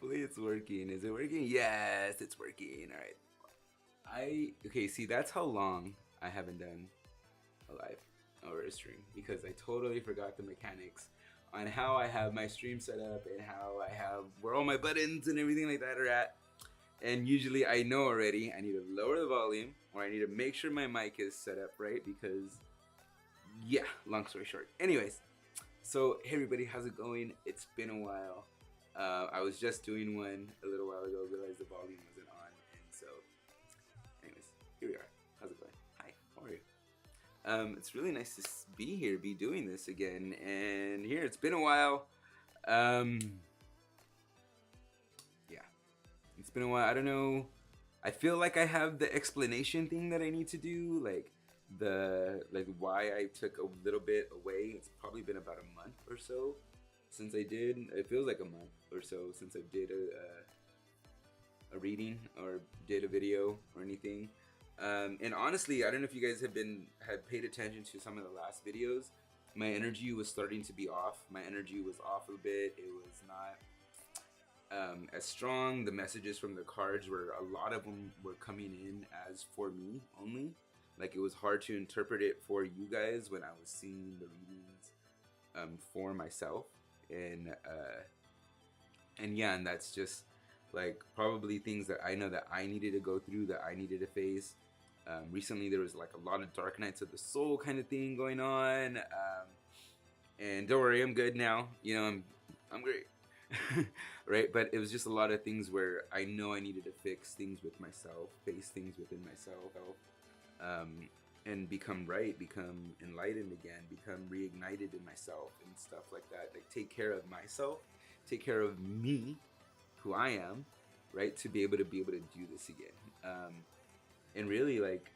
Hopefully it's working. Is it working? Yes, it's working. All right. Okay, see, that's how long I haven't done a live or a stream, because I totally forgot the mechanics on how I have my stream set up and how I have where all my buttons and everything like that are at. And usually I know already I need to lower the volume, or I need to make sure my mic is set up right, because yeah, long story short. Anyways, so hey everybody, how's it going? It's been a while. I was just doing one a little while ago, realized the volume wasn't on, and so anyways, here we are. How's it going? Hi, how are you? It's really nice to be here, be doing this again, and here, it's been a while. Yeah, it's been a while. I don't know. I feel like I have the explanation thing that I need to do, like why I took a little bit away. It's probably been about a month or so since I did. It feels like a month or so since I did a reading or did a video or anything. And honestly, I don't know if you guys had paid attention to some of the last videos. My energy was starting to be off. My energy was off a bit. It was not as strong. The messages from the cards a lot of them were coming in as for me only. Like, it was hard to interpret it for you guys when I was seeing the readings for myself. And yeah, and that's just like probably things that I know that I needed to go through, that I needed to face. Recently there was like a lot of dark nights of the soul kind of thing going on. And don't worry, I'm good now. You know, I'm great. Right? But it was just a lot of things where I know I needed to fix things with myself, face things within myself, and become enlightened again, become reignited in myself and stuff like that. Like, take care of myself, take care of me, who I am, right? To be able to do this again. And really, like,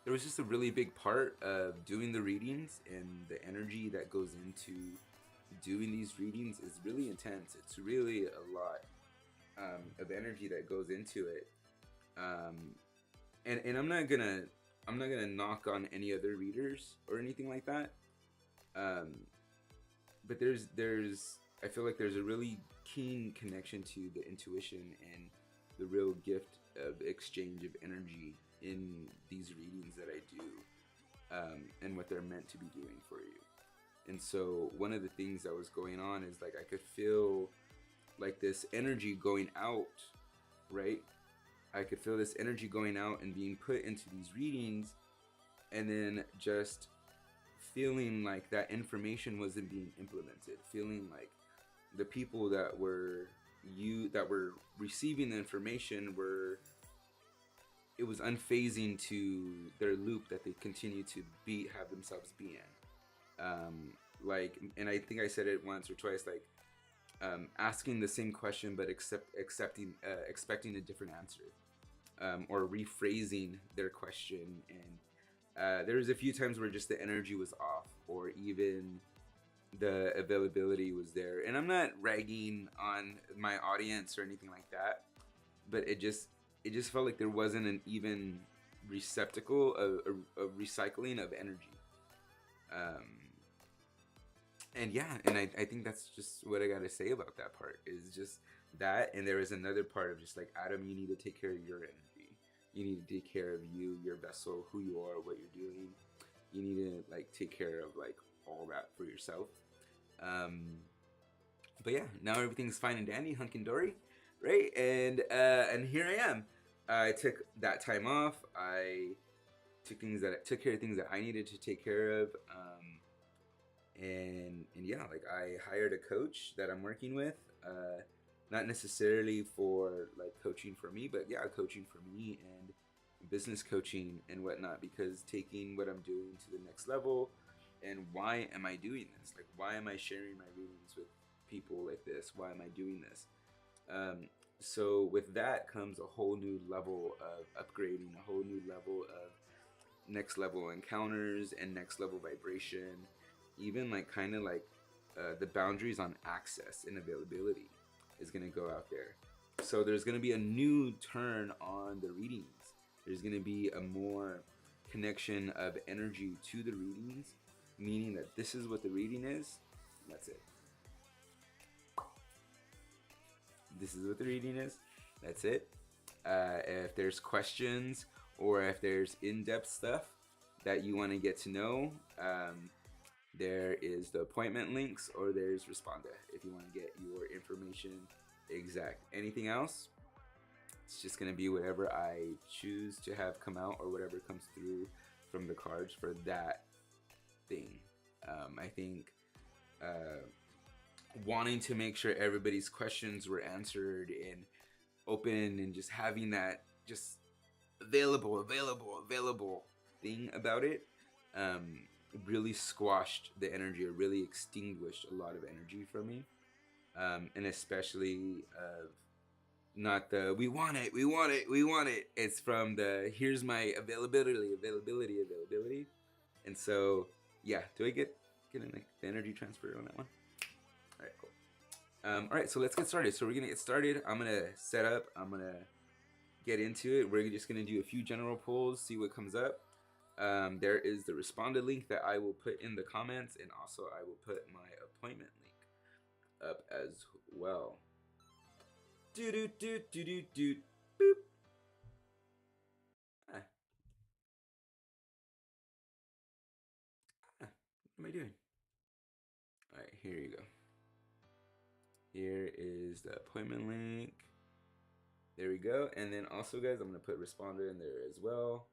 there was just a really big part of doing the readings, and the energy that goes into doing these readings is really intense. It's really a lot of energy that goes into it. And I'm not gonna knock on any other readers or anything like that. But I feel like there's a really keen connection to the intuition and the real gift of exchange of energy in these readings that I do, and what they're meant to be doing for you. And so one of the things that was going on is, like, I could feel like this energy going out, right? I could feel this energy going out and being put into these readings, and then just feeling like that information wasn't being implemented, feeling like the people that were receiving the information it was unfazing to their loop that they continue to have themselves be in. Like, and I think I said it once or twice, like, asking the same question but expecting a different answer, or rephrasing their question. And there was a few times where just the energy was off, or even the availability was there. And I'm not ragging on my audience or anything like that, but it just felt like there wasn't an even receptacle of recycling of energy. And yeah, and I think that's just what I gotta say about that part, is just that. And there is another part of just like, Adam, you need to take care of your energy. You need to take care of you, your vessel, who you are, what you're doing. You need to, like, take care of, like, all that for yourself. But yeah, now everything's fine and dandy, hunkin' dory, right? And here I am. I took that time off. I took care of things that I needed to take care of. And yeah, like, I hired a coach that I'm working with, not necessarily for, like, coaching for me, but yeah, coaching for me and business coaching and whatnot, because taking what I'm doing to the next level. And why am I doing this? Like, why am I sharing my readings with people like this? Why am I doing this? So with that comes a whole new level of upgrading, a whole new level of next level encounters and next level vibration. Even, like, kind of like the boundaries on access and availability is going to go out there. So there's going to be a new turn on the readings. There's going to be a more connection of energy to the readings, meaning that this is what the reading is. That's it. this is what the reading is. That's it. If there's questions or if there's in-depth stuff that you want to get to know, there is the appointment links, or there's Responda if you want to get your information exact. Anything else, it's just going to be whatever I choose to have come out, or whatever comes through from the cards for that thing. I think wanting to make sure everybody's questions were answered and open, and just having that just available thing about it, really squashed the energy, or really extinguished a lot of energy from me. And especially not the we want it. It's from the here's my availability. And so yeah, do I get the energy transfer on that one? All right, cool. All right, so let's get started. So we're gonna get started. I'm gonna set up. I'm gonna get into it. We're just gonna do a few general pulls, see what comes up. There is the Responda link that I will put in the comments, and also I will put my appointment link up as well. Boop. What am I doing? All right, here you go. Here is the appointment link. There we go. And then also, guys, I'm gonna put Responda in there as well.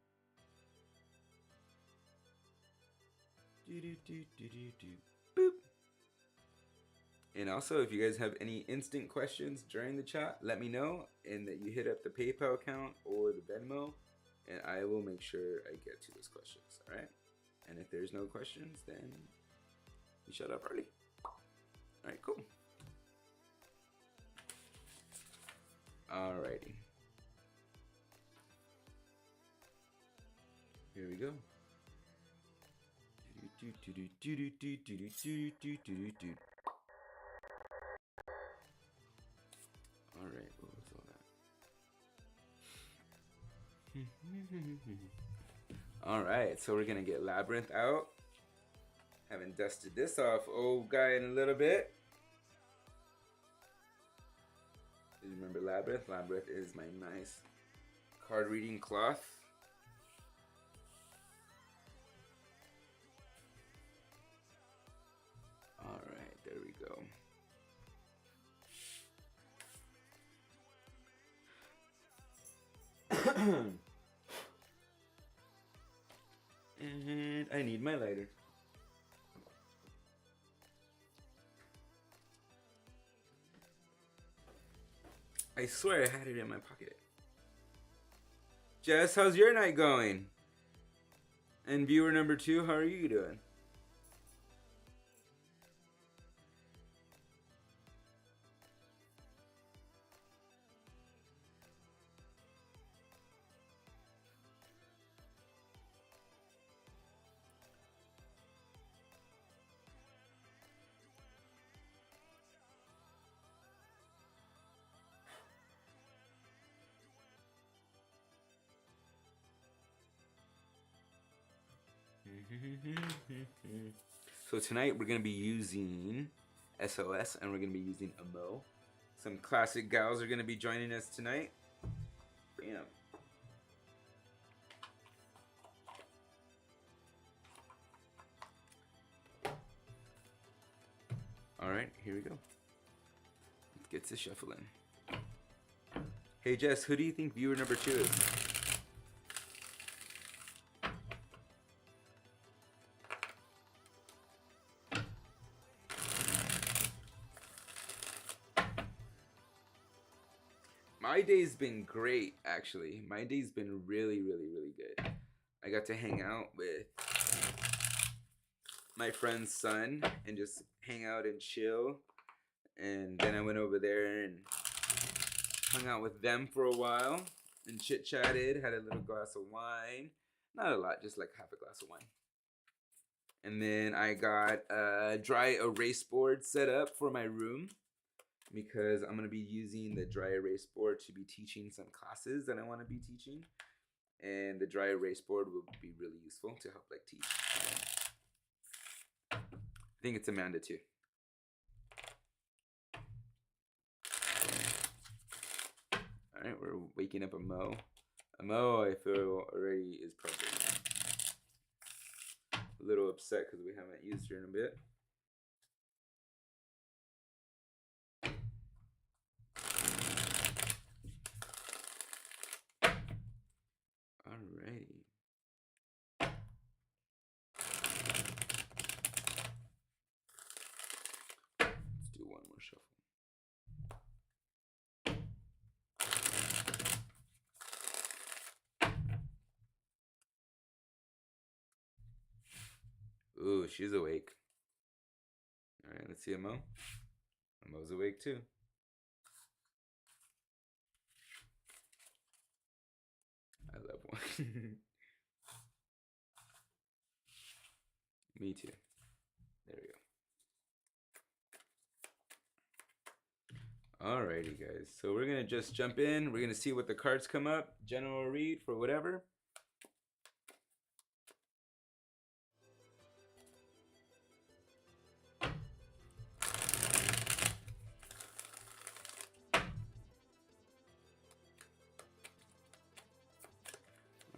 Boop. And also, if you guys have any instant questions during the chat, let me know, and that you hit up the PayPal account or the Venmo, and I will make sure I get to those questions. All right. And if there's no questions, then we shut up early. All right, cool. Alrighty. Here we go. Alright, what was all that? Alright, so we're gonna get Labyrinth out. Haven't dusted this off, old guy, in a little bit. Do you remember Labyrinth? Labyrinth is my nice card reading cloth. Alright, there we go. And I need my lighter. I swear I had it in my pocket. Jess, how's your night going? And viewer number 2, how are you doing? So tonight we're going to be using SOS, and we're going to be using Amo. Some classic gals are going to be joining us tonight. Bam. Alright, here we go. Let's get to shuffling. Hey Jess, who do you think viewer number 2 is? My day's been great, actually. My day's been really good. I got to hang out with my friend's son and just hang out and chill. And then I went over there and hung out with them for a while and chit-chatted, had a little glass of wine. Not a lot, just like half a glass of wine. And then I got a dry erase board set up for my room, because I'm going to be using the dry erase board to be teaching some classes that I want to be teaching. And the dry erase board will be really useful to help like teach. I think it's Amanda too. Alright, we're waking up a Mo. A Mo, I feel, already is probably a little upset because we haven't used her in a bit. Alrighty. Let's do one more shuffle. Ooh, she's awake. Alright, let's see a Mo. A Mo's awake too. I love one. Me too. There we go. Alrighty, guys. So we're gonna just jump in. We're gonna see what the cards come up. General read for whatever.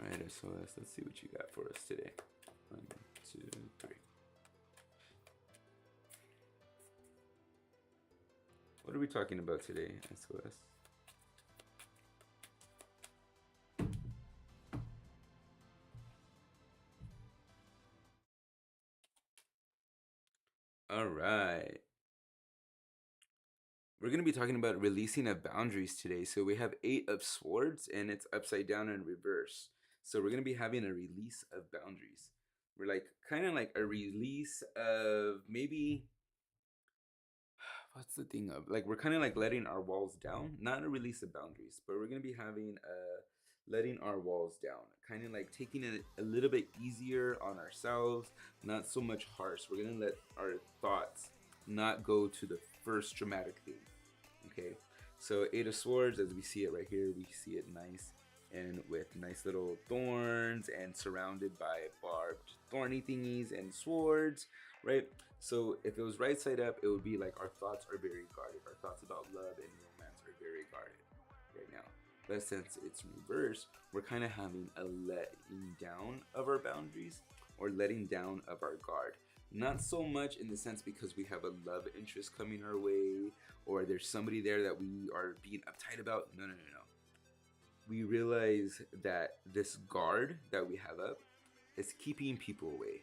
Alright, so let's see what you got for us today. 1, 2, 3. What are we talking about today, SOS? All right. We're going to be talking about releasing of boundaries today. So we have 8 of Swords and it's upside down and reverse. So we're going to be having a release of boundaries. We're like kind of like a release of maybe, what's the thing of, like we're kind of like letting our walls down. Not a release of boundaries, but we're going to be having a letting our walls down. Kind of like taking it a little bit easier on ourselves. Not so much harsh. We're going to let our thoughts not go to the first dramatic thing. Okay, so 8 of Swords, as we see it right here, we see it nice and with nice little thorns and surrounded by barbed thorny thingies and swords, right? So if it was right side up, it would be like our thoughts are very guarded. Our thoughts about love and romance are very guarded right now. But since it's reversed, we're kind of having a letting down of our boundaries or letting down of our guard. Not so much in the sense because we have a love interest coming our way or there's somebody there that we are being uptight about. No. We realize that this guard that we have up is keeping people away.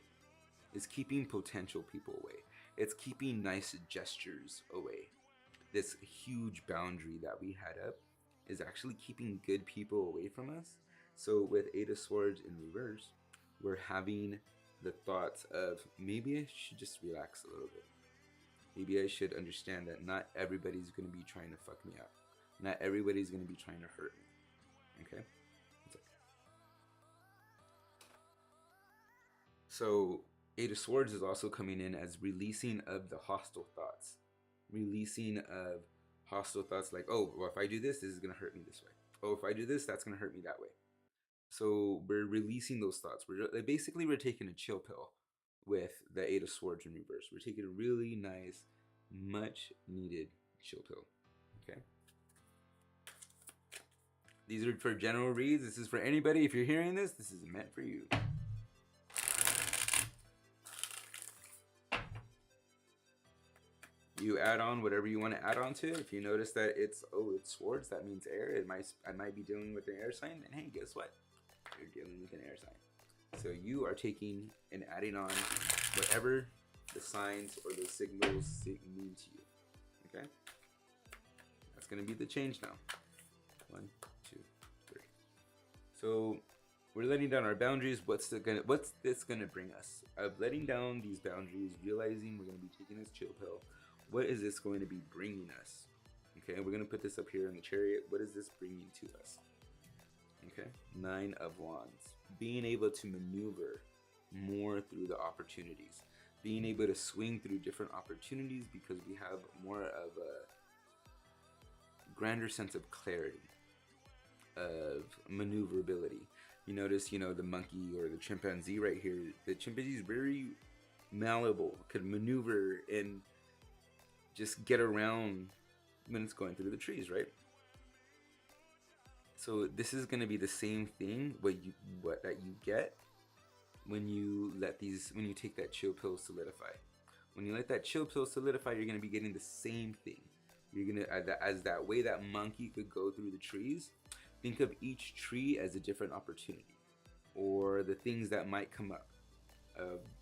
It's keeping potential people away. It's keeping nice gestures away. This huge boundary that we had up is actually keeping good people away from us. So with 8 of Swords in reverse, we're having the thoughts of maybe I should just relax a little bit. Maybe I should understand that not everybody's going to be trying to fuck me up. Not everybody's going to be trying to hurt me. Okay? So 8 of Swords is also coming in as releasing of the hostile thoughts. Releasing of hostile thoughts like, oh, well, if I do this, this is going to hurt me this way. Oh, if I do this, that's going to hurt me that way. So we're releasing those thoughts. We're taking a chill pill with the 8 of Swords in reverse. We're taking a really nice, much needed chill pill. Okay. These are for general reads. This is for anybody. If you're hearing this, this is meant for you. You add on whatever you want to add on to. If you notice that it's Swords, that means air. I might be dealing with an air sign. And hey, guess what? You're dealing with an air sign. So you are taking and adding on whatever the signs or the signals mean to you. Okay? That's going to be the change now. 1, 2, 3. So we're letting down our boundaries. What's this gonna bring us? Of letting down these boundaries, realizing we're gonna be taking this chill pill. What is this going to be bringing us? Okay, we're gonna put this up here in the Chariot. What is this bringing to us? Okay, 9 of Wands. Being able to maneuver more through the opportunities. Being able to swing through different opportunities because we have more of a grander sense of clarity, of maneuverability. You notice, the monkey or the chimpanzee right here. The chimpanzee is very malleable, could maneuver and just get around when it's going through the trees, right? So this is going to be the same thing that you get when you take that chill pill solidify. When you let that chill pill solidify, you're going to be getting the same thing. You're going to, as that way that monkey could go through the trees, think of each tree as a different opportunity, or the things that might come up,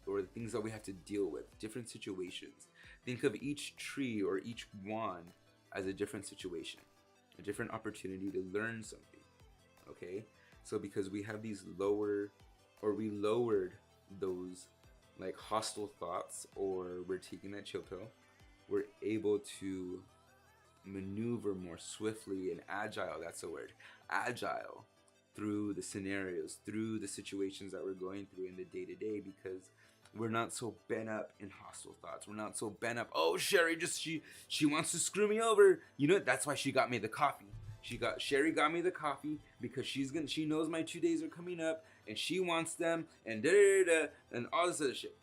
or the things that we have to deal with, different situations. Think of each tree or each wand as a different situation, a different opportunity to learn something. Okay, so because we have these we lowered those like hostile thoughts, or we're taking that chill pill, we're able to maneuver more swiftly and agile, that's the word, agile, through the scenarios, through the situations that we're going through in the day-to-day, because we're not so bent up in hostile thoughts. We're not so bent up, oh, Sherry she wants to screw me over. You know, that's why she got me the coffee. Sherry got me the coffee because she knows my 2 days are coming up and she wants them, and da da da and all this other shit.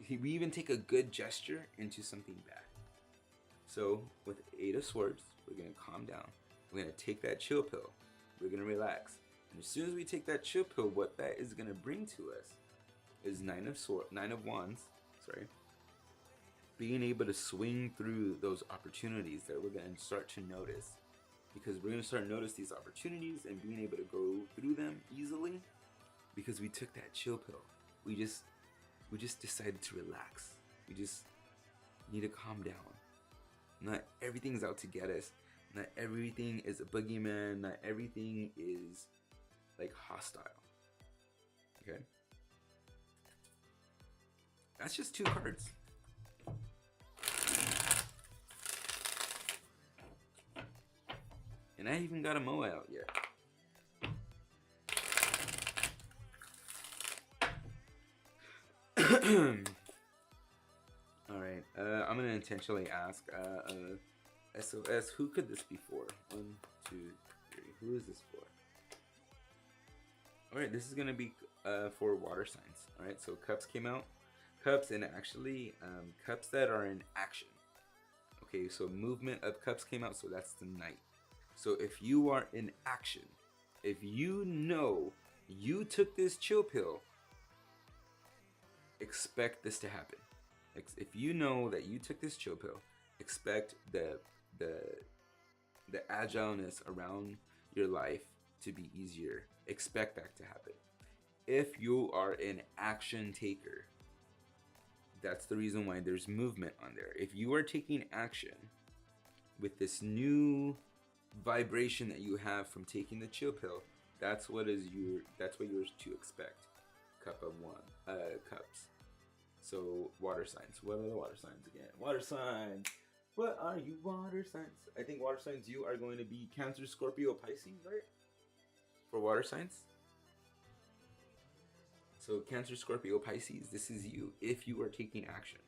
We even take a good gesture into something bad. So with 8 of Swords, we're gonna calm down. We're gonna take that chill pill. We're gonna relax. And as soon as we take that chill pill, what that is gonna bring to us is 9 of Wands. Sorry. Being able to swing through those opportunities that we're gonna start to notice. Because we're gonna start to notice these opportunities and being able to go through them easily, because we took that chill pill. We just decided to relax. We just need to calm down. Not everything's out to get us. Not everything is a boogeyman. Not everything is like hostile. Okay? That's just 2 cards. And I even got a Moa out yet. Alright, I'm gonna intentionally ask SOS, who could this be for? 1, 2, 3. Who is this for? Alright, this is gonna be for water signs. Alright, so Cups came out. Cups, and actually Cups that are in action. Okay, so movement of Cups came out, so that's the Knight. So if you are in action, if you know you took this chill pill, expect this to happen. If you know that you took this chill pill, expect the agileness around your life to be easier. Expect that to happen. If you are an action taker, that's the reason why there's movement on there. If you are taking action with this new vibration that you have from taking the chill pill, that's what you're to expect. Cup of Cups. So water signs. What are the water signs again? Water signs. What are you water signs? I think water signs you are going to be Cancer, Scorpio, Pisces, right? For water signs. So Cancer, Scorpio, Pisces, this is you if you are taking action.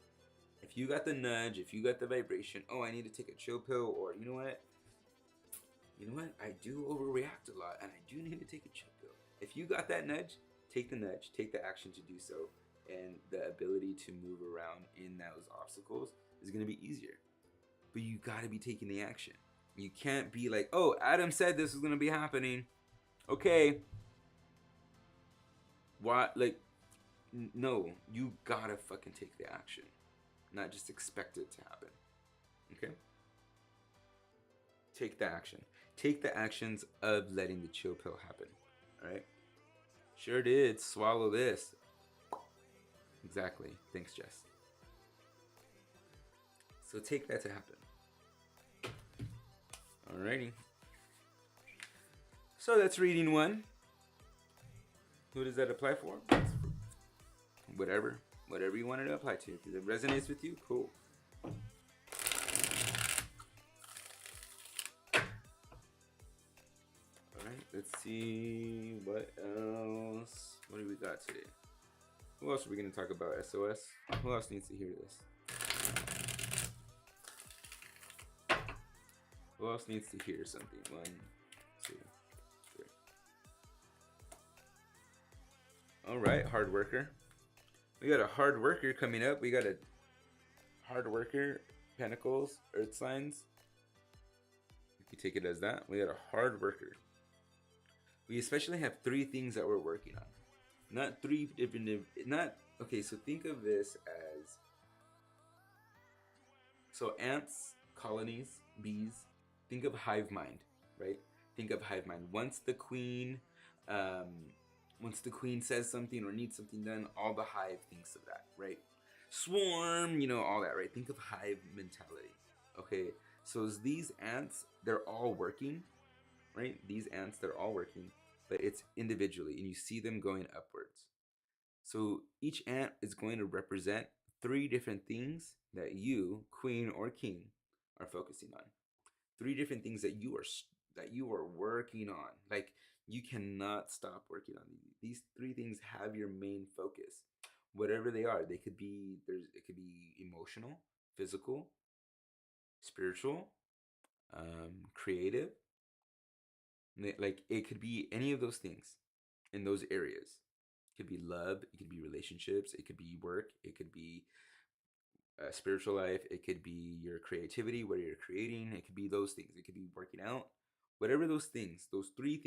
If you got the nudge, if you got the vibration, oh, I need to take a chill pill, or you know what? I do overreact a lot and I do need to take a chill pill. If you got that nudge, take the nudge, take the action to do so, and the ability to move around in those obstacles is going to be easier. But you got to be taking the action. You can't be like, oh, Adam said this was going to be happening. Okay. Why? Like, no, you got to fucking take the action. Not just expect it to happen. Okay? Take the action. Take the actions of letting the chill pill happen. Alright? Sure did. Swallow this. Exactly. Thanks, Jess. So take that to happen. Alrighty. So that's reading 1. Who does that apply for? Whatever you wanted to apply to. If it resonates with you, cool. Alright, let's see what else. What do we got today? Who else are we going to talk about? SOS? Who else needs to hear this? Who else needs to hear something? 1, 2, 3. Alright, hard worker. We got a hard worker coming up. We got a hard worker, Pentacles, Earth signs. You can take it as that. We got a hard worker. we especially have three things that we're working on. Not three different, not, okay, so think of this as, so ants, colonies, bees, think of hive mind, right? Think of hive mind. Um, once the queen says something or needs something done, all the hive thinks of that, right? Swarm, all that, right? Think of hive mentality. Okay, so as these ants, they're all working, right? These ants, they're all working, but it's individually, and you see them going upwards. So each ant is going to represent three different things that you, queen or king, are focusing on. Three different things that you are working on. Like, you cannot stop working on these. These three things have your main focus. Whatever they are, it could be emotional, physical, spiritual, creative. Like, it could be any of those things in those areas. It could be love, it could be relationships, it could be work, it could be spiritual life, it could be your creativity, what you're creating, it could be those things, it could be working out, whatever those things, those three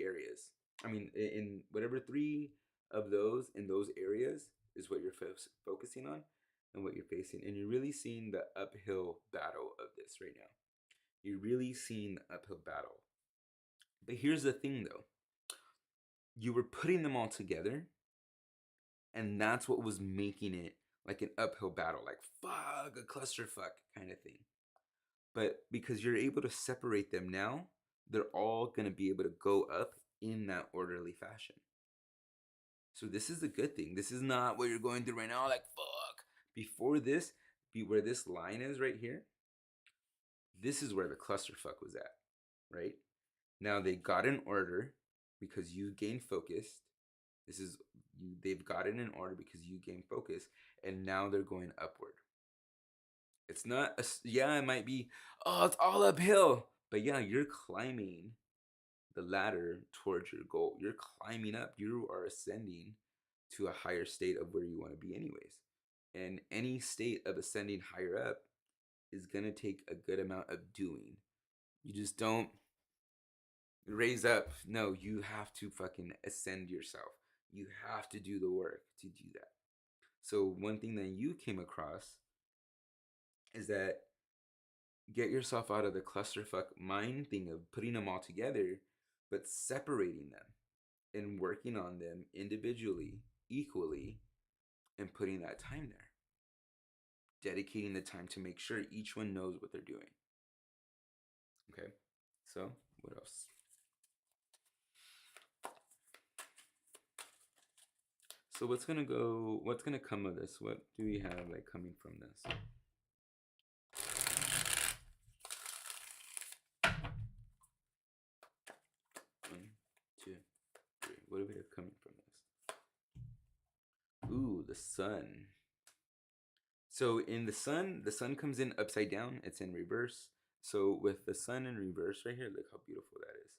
areas. I mean, in whatever three of those in those areas is what you're focusing on and what you're facing. And you're really seeing the uphill battle of this right now. You're really seeing the uphill battle. But here's the thing though, you were putting them all together, and that's what was making it like an uphill battle, like fuck, a clusterfuck kind of thing. But because you're able to separate them now, they're all going to be able to go up in that orderly fashion. So this is a good thing. This is not what you're going through right now, like fuck. Before this, where this line is right here, this is where the clusterfuck was at, right? Now they got in order because you gained focused. They've got it in order because you gained focus, and now they're going upward. It's not yeah, it might be, oh, it's all uphill, but yeah, you're climbing the ladder towards your goal. You're climbing up. You are ascending to a higher state of where you want to be anyways. And any state of ascending higher up is going to take a good amount of doing. You just don't raise up. No, you have to fucking ascend yourself. You have to do the work to do that. So one thing that you came across is that get yourself out of the clusterfuck mind thing of putting them all together, but separating them and working on them individually, equally, and putting that time there. Dedicating the time to make sure each one knows what they're doing. Okay, so what else? So what's gonna come of this? What do we have like coming from this? One, two, three. What do we have coming from this? Ooh, the sun. So in the sun comes in upside down. It's in reverse. So with the sun in reverse right here, look how beautiful that is.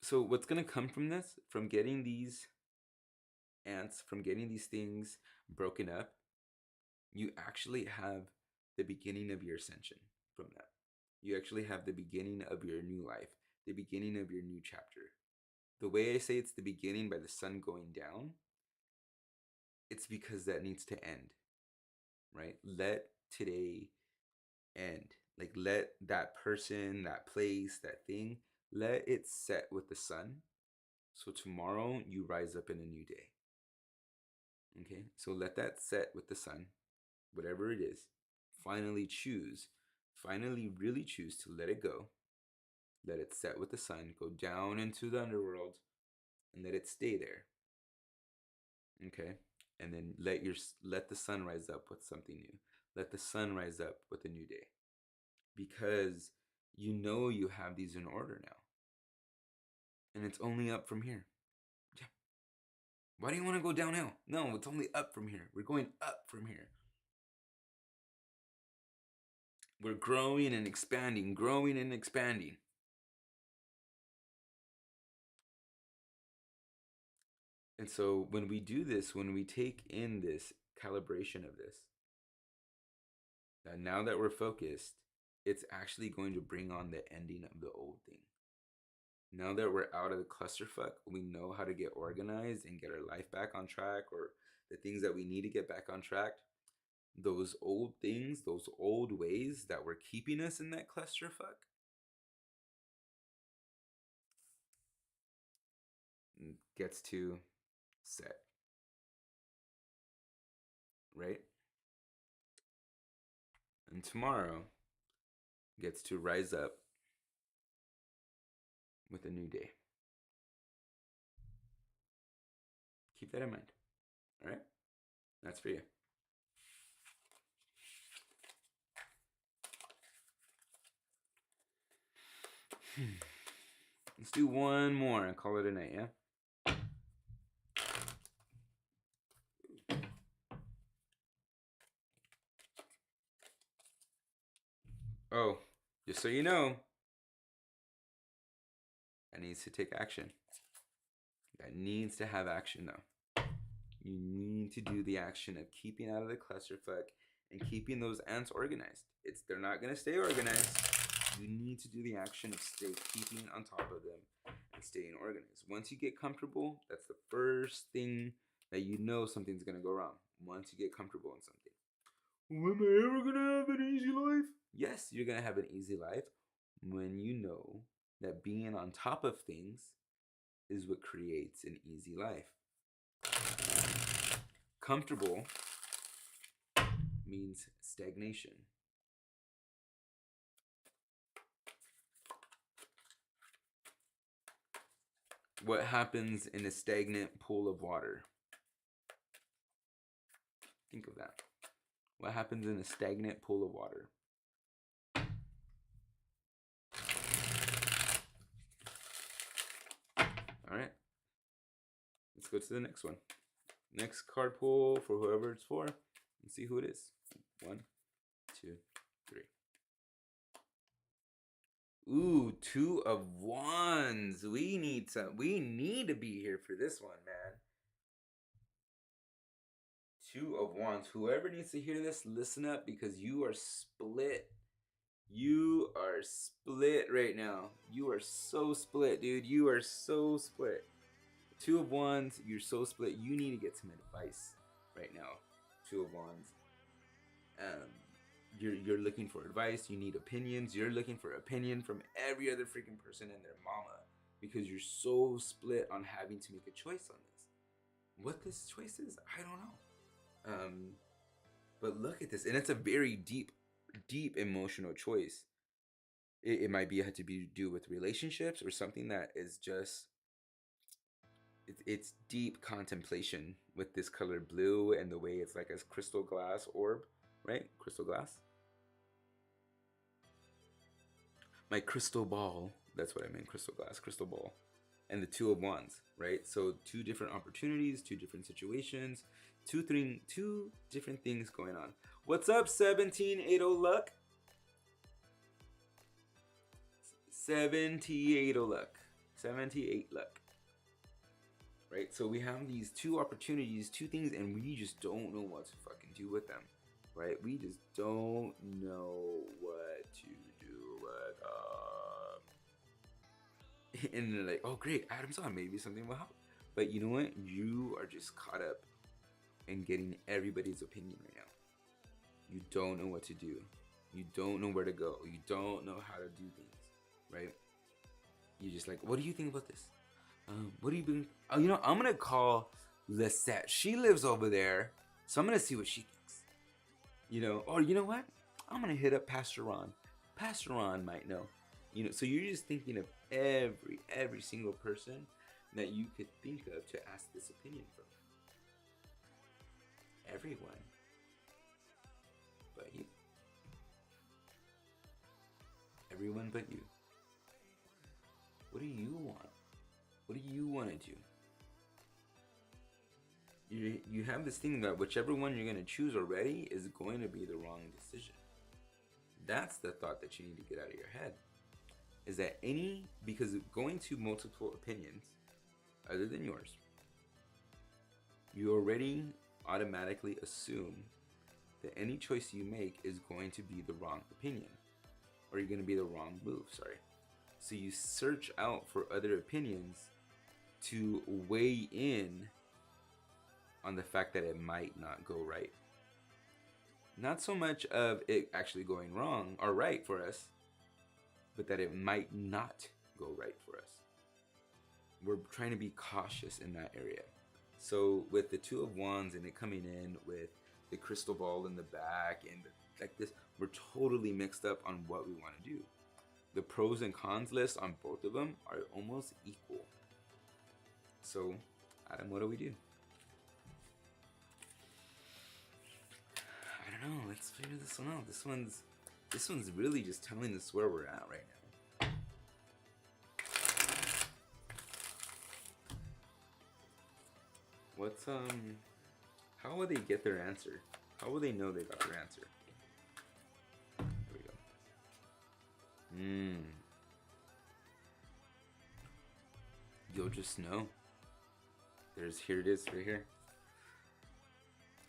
So what's gonna come from this, from getting these ants, from getting these things broken up, you actually have the beginning of your ascension from that. You actually have the beginning of your new life, the beginning of your new chapter. The way I say it's the beginning by the sun going down, it's because that needs to end, right? Let today end. Like, let that person, that place, that thing, let it set with the sun. So tomorrow you rise up in a new day. Okay, so let that set with the sun, whatever it is. Finally really choose to let it go. Let it set with the sun, go down into the underworld, and let it stay there. Okay, and then let the sun rise up with something new. Let the sun rise up with a new day, because you have these in order now, and it's only up from here. Yeah. Why do you want to go downhill? No, it's only up from here. We're going up from here. We're growing and expanding, growing and expanding. And so when we do this, when we take in this calibration of this, that now that we're focused, it's actually going to bring on the ending of the old thing. Now that we're out of the clusterfuck, we know how to get organized and get our life back on track, or the things that we need to get back on track. Those old things, those old ways that were keeping us in that clusterfuck, gets to set, right? And tomorrow gets to rise up with a new day. Keep that in mind. All right? That's for you. Let's do one more and call it a night, yeah? Oh, just so you know, that needs to take action. That needs to have action, though. You need to do the action of keeping out of the clusterfuck and keeping those ants organized. They're not going to stay organized. You need to do the action of keeping on top of them and staying organized. Once you get comfortable, that's the first thing that you know something's going to go wrong. Once you get comfortable in something. Well, am I ever going to have an easy life? Yes, you're going to have an easy life when you know that being on top of things is what creates an easy life. Comfortable means stagnation. What happens in a stagnant pool of water? Think of that. What happens in a stagnant pool of water? All right. Let's go to the next one. Next card pull for whoever it's for. Let's see who it is. 1, 2, 3. Ooh, 2 of Wands. We need to be here for this one, man. 2 of Wands. Whoever needs to hear this, listen up, because you are split. You are split right now. You are so split, dude. You are so split. 2 of Wands, you're so split. You need to get some advice right now. 2 of Wands. You're looking for advice. You need opinions. You're looking for opinion from every other freaking person and their mama, because you're so split on having to make a choice on this. What this choice is, I don't know. But look at this, and it's a very deep emotional choice. It might be had to be do with relationships or something that is just it's deep contemplation with this color blue and the way it's like a crystal glass orb, right? Crystal glass. My crystal ball. That's what I meant. Crystal glass, crystal ball. And the 2 of Wands, right? So 2 different opportunities, 2 different situations, 2 different things going on. What's up, 1780 luck? 78 luck. 78 luck. Right? So we have these 2 opportunities, 2 things, and we just don't know what to fucking do with them. Right? We just don't know what to do with them. And they're like, oh great, Adam's on, maybe something will help. But you know what? You are just caught up in getting everybody's opinion right now. You don't know what to do. You don't know where to go. You don't know how to do things, right? You're just like, what do you think about this? What do you think? Oh, you know, I'm gonna call Lisette. She lives over there, so I'm gonna see what she thinks. You know, or you know what? I'm gonna hit up Pastor Ron. Pastor Ron might know. You know, so you're just thinking of every single person that you could think of to ask this opinion from. Everyone but you. Everyone but you. What do you want? What do you want to do? You have this thing that whichever one you're going to choose already is going to be the wrong decision. That's the thought that you need to get out of your head. Is that because going to multiple opinions other than yours, you already automatically assume that any choice you make is going to be the wrong opinion, or you're going to be the wrong move, sorry. So you search out for other opinions to weigh in on the fact that it might not go right. Not so much of it actually going wrong or right for us, but that it might not go right for us. We're trying to be cautious in that area. So with the Two of Wands and it coming in with the crystal ball in the back and like this, we're totally mixed up on what we want to do. The pros and cons list on both of them are almost equal. So, Adam, what do we do? I don't know. Let's figure this one out. This one's really just telling us where we're at right now. What's how will they get their answer? How will they know they got their answer? There we go. You'll just know. Here it is right here.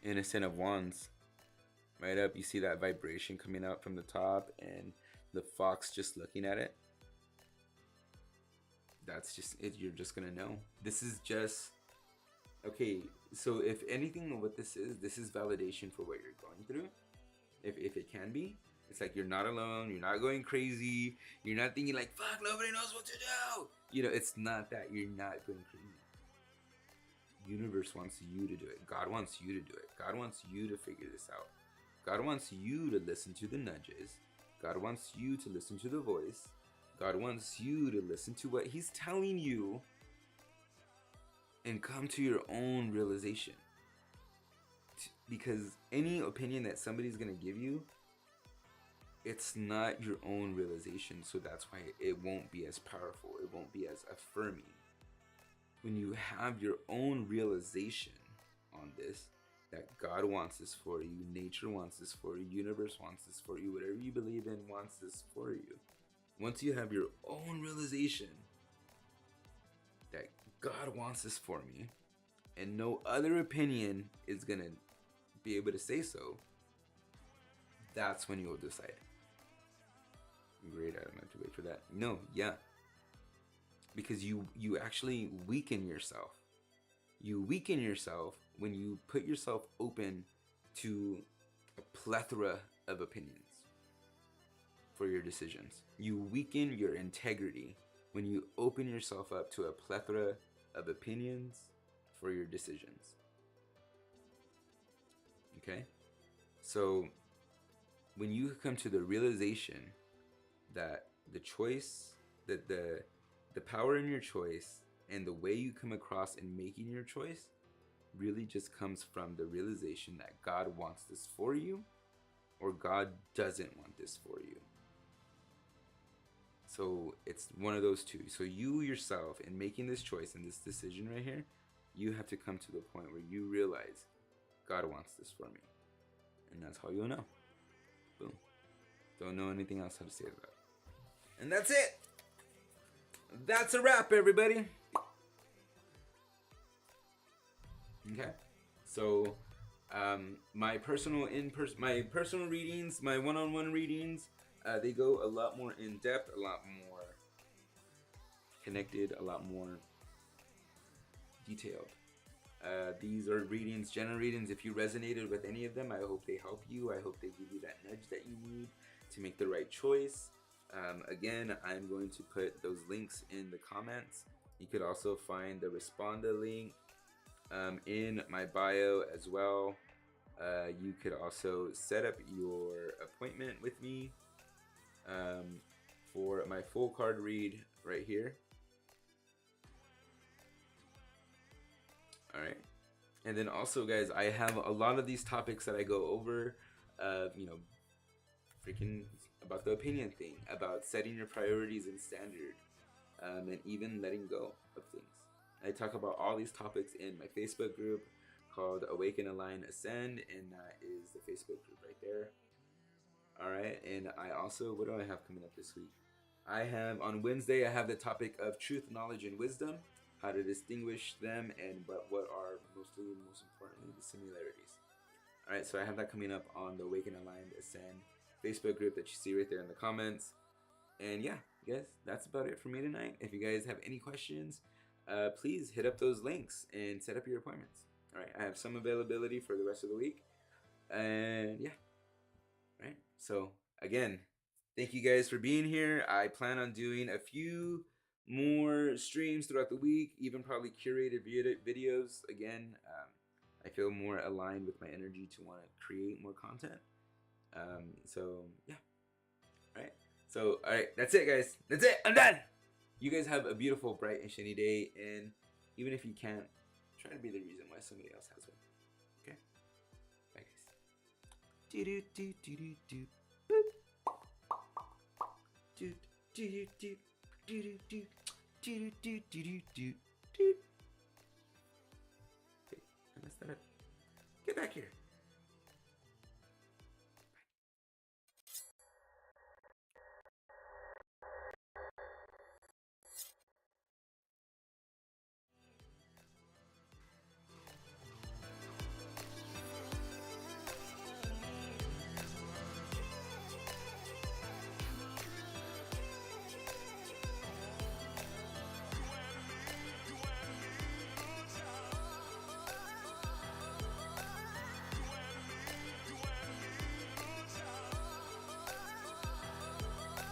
Innocent of Wands. Right up, you see that vibration coming out from the top and the fox just looking at it. That's just it. You're just gonna know. This is just okay. So if anything, what this is validation for what you're going through. If it can be, it's like you're not alone. You're not going crazy. You're not thinking like, fuck, nobody knows what to do. You know, it's not that. You're not going crazy. Universe wants you to do it. God wants you to do it. God wants you to figure this out. God wants you to listen to the nudges. God wants you to listen to the voice. God wants you to listen to what He's telling you and come to your own realization. Because any opinion that somebody's going to give you, it's not your own realization. So that's why it won't be as powerful. It won't be as affirming. When you have your own realization on this, that God wants this for you, nature wants this for you, universe wants this for you, whatever you believe in wants this for you. Once you have your own realization that God wants this for me, and no other opinion is gonna be able to say so, that's when you will decide. Great, I don't have to wait for that. No, yeah. Because you actually weaken yourself. You weaken yourself when you put yourself open to a plethora of opinions for your decisions. You weaken your integrity when you open yourself up to a plethora of opinions for your decisions. Okay? So when you come to the realization that the choice, that the power in your choice and the way you come across in making your choice really just comes from the realization that God wants this for you or God doesn't want this for you. So it's one of those two. So you yourself, in making this choice and this decision right here, you have to come to the point where you realize God wants this for me. And that's how you'll know. Boom. Don't know anything else how to say that. And that's it. That's a wrap, everybody. Okay. So my personal readings, my one-on-one readings, they go a lot more in depth, a lot more connected, a lot more detailed. These are readings, general readings. If you resonated with any of them, I hope they help you. I hope they give you that nudge that you need to make the right choice. Again, I'm going to put those links in the comments. You could also find the Responda link in my bio as well. You could also set up your appointment with me for my full card read right here. Alright. And then also, guys, I have a lot of these topics that I go over, freaking about the opinion thing, about setting your priorities and standard, and even letting go of things. I talk about all these topics in my Facebook group called Awaken, Align, Ascend, and that is the Facebook group right there. Alright, and I also, what do I have coming up this week? I have, on Wednesday, I have the topic of truth, knowledge, and wisdom, how to distinguish them, and what are most importantly, the similarities. All right, so I have that coming up on the Awaken Aligned Ascend Facebook group that you see right there in the comments. And yeah, guys, that's about it for me tonight. If you guys have any questions, please hit up those links and set up your appointments. All right, I have some availability for the rest of the week. And yeah, all right. So again, thank you guys for being here. I plan on doing a few more streams throughout the week, even probably curated videos. Again, I feel more aligned with my energy to want to create more content. So yeah, all right. So all right, that's it, guys. That's it. I'm done. You guys have a beautiful, bright, and shiny day. And even if you can't, try to be the reason why somebody else has one. Okay. Bye, guys. Do do do do do do. Boop. Do do do do do do do do do do do. Okay, I messed that up. Get back here.